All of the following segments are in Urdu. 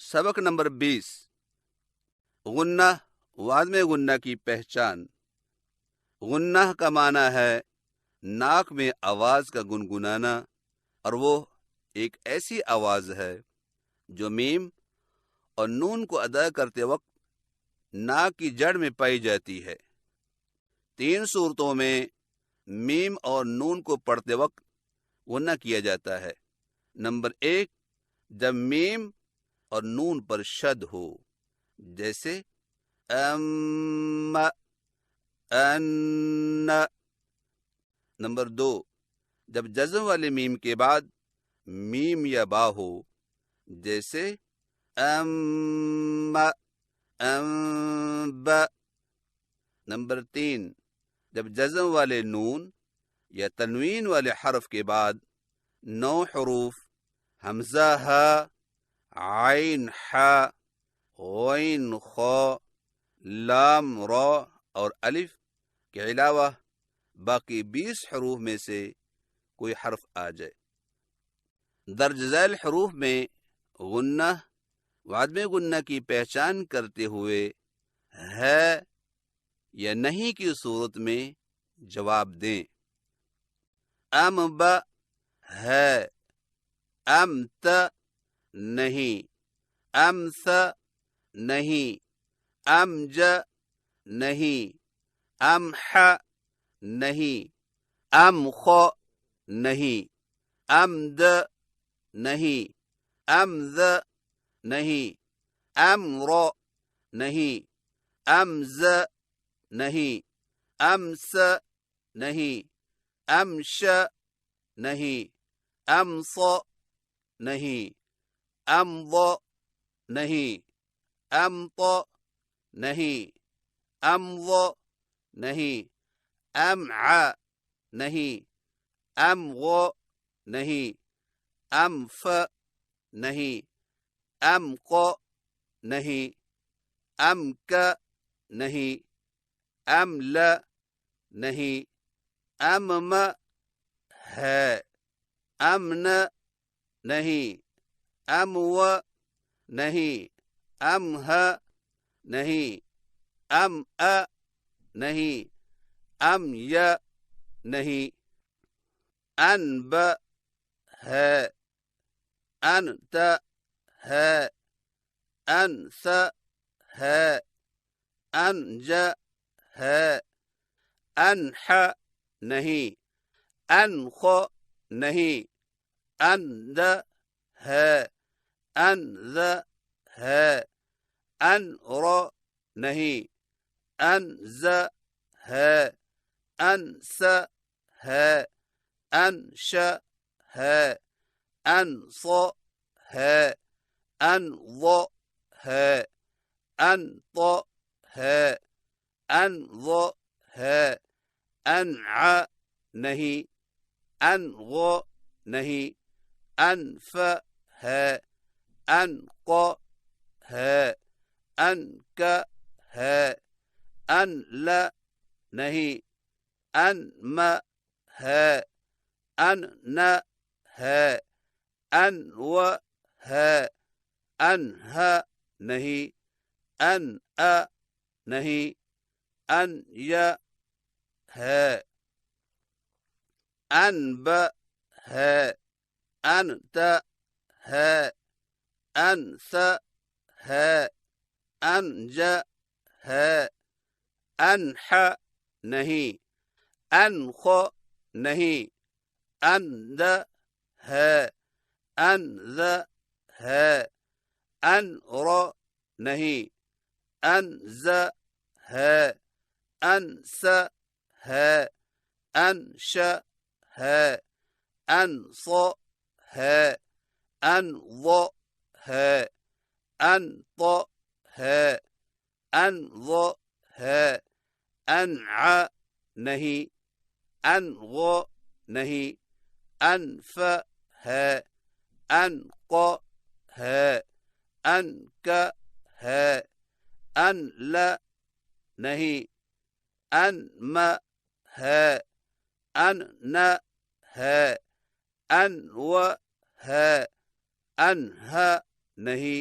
سبق نمبر 20 غنہ وادم غنہ کی پہچان۔ غنہ کا معنی ہے ناک میں آواز کا گنگنانا، اور وہ ایک ایسی آواز ہے جو میم اور نون کو ادا کرتے وقت ناک کی جڑ میں پائی جاتی ہے۔ 3 صورتوں میں میم اور نون کو پڑھتے وقت غنہ کیا جاتا ہے۔ نمبر 1، جب میم اور نون پر شد ہو، جیسے ام، ان۔ نمبر 2، جب جزم والے میم کے بعد میم یا با ہو، جیسے ام، ب۔ نمبر 3، جب جزم والے نون یا تنوین والے حرف کے بعد 9 حروف حمزہ ہا، عین حا، غین خا، لام را اور الف کے علاوہ باقی 20 حروف میں سے کوئی حرف آ جائے۔ درج ذیل حروف میں غنہ وعدم غنہ کی پہچان کرتے ہوئے ہے یا نہیں کی صورت میں جواب دیں۔ ام ب ہے، ام ت نہیں، ام ث نہیں، ام ج نہیں، ام ح نہیں، ام خ نہیں، ام د نہیں، ام ذ نہیں، ام ر نہیں، ام ز نہیں، ام س نہیں، ام ش نہیں، ام ص نہیں، ام ض نہیں، ام ط نہیں، ام ض نہیں، ام ع نہیں، ام غ نہیں، ام ف نہیں، ام ق نہیں، ام ک نہیں، ام ل نہیں، ام م ہے، ام ن نہیں، ام و نہیں، ام ہ نہیں، ام نہیں، ام ی نہیں، ان ب ہے، ان ت ہے، ان ث ہے، ان ج ہے، ان ح نہیں، ان خ نہیں، ان د ہے، ان ذ ہے، ان ر نہیں، ان ز ہے، ان س ہے، ان ش ہے، ان ص ہے، ان ض ہے، ان ط ہے، ان ض ہے، ان ع نہیں، ان غ نہیں، ان ف ہے، ان ق ہے، ان ک ہے، ان ل نہیں، ان م ہے، ان ن ہے، ان و ہے، ان ہ نہیں، ان نہیں، ان ی ہے، ان ب ہے، ان ت ہے، ان ث ہے، ان ج ہے، ان ح نہیں، ان خ نہیں، ان د ہے، ان ذ ہے، ان ر نہیں، ان ز ہے، ان س ہے، ان ش ہے، ان ص ہے، ان ض ہے، ان ط ہے، ان ض ہے، ان ع نہیں، ان غ نہیں، ان ف ہے، ان ق ہے، ان ک ہے، ان ل نہیں، ان م ہے، ان ن ہے، ان و ہے، ان ہ نہیں،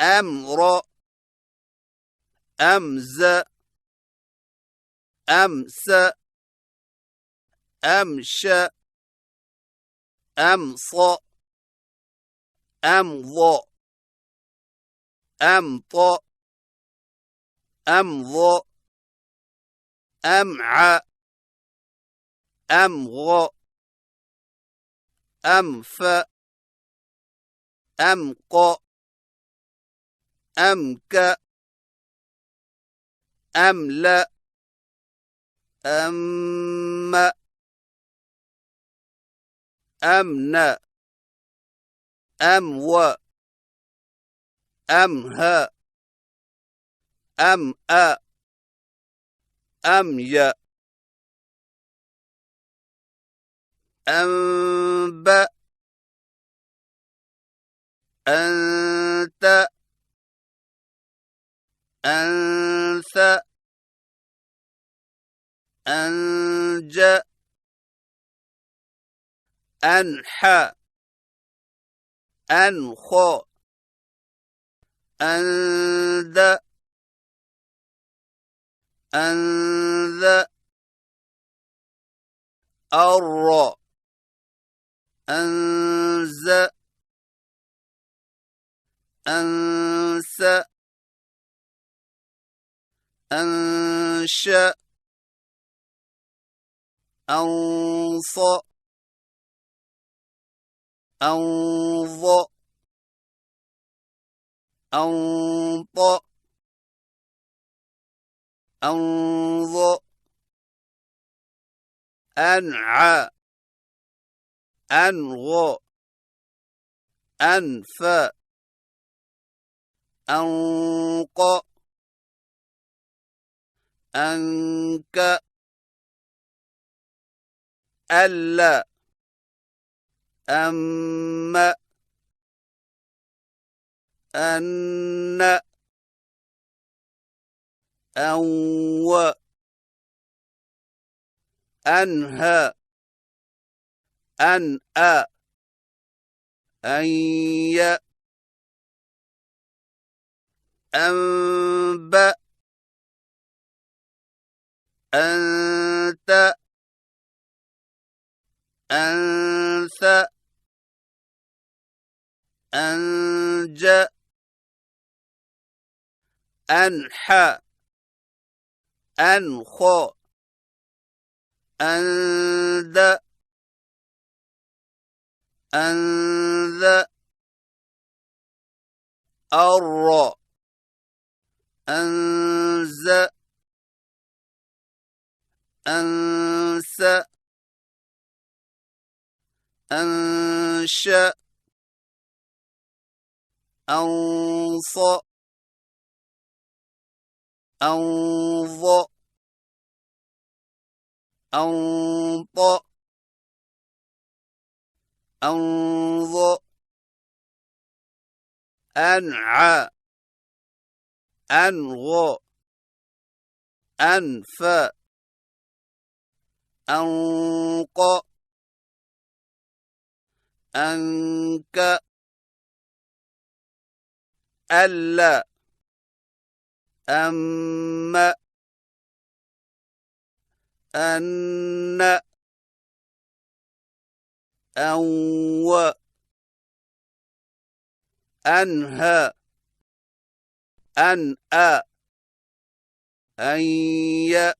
أمر، أمز، أمس، أمش، أمص، أمض، أمط، أمض، أمع، أمغ، أمف، أمق، أمك، أملأ، أم، أمن، أمو، أمه، أمأ، أمي، أنبأ، أنت، أنثى، أنج، أنحى، أنخ، أنذ، أنذ، أر، أنز، أنس، أنش، أنص، أنظ، أنط، أنظ، أنع، أنغ، أنف، أنق، أنك، ألا، أم، أن، أو، أنهى، أنأ، أي، أنبأ، أنت، أنث، أنج، أنحى، أنخ، أند، أنذ، أر، أنز، أنس، أنش، أنص، أنظ، أنط، أنظ، أنع، أنغ، أنف، أنق، أنك، ألا، أم، أن، أو، أنهى، أنأ، أي،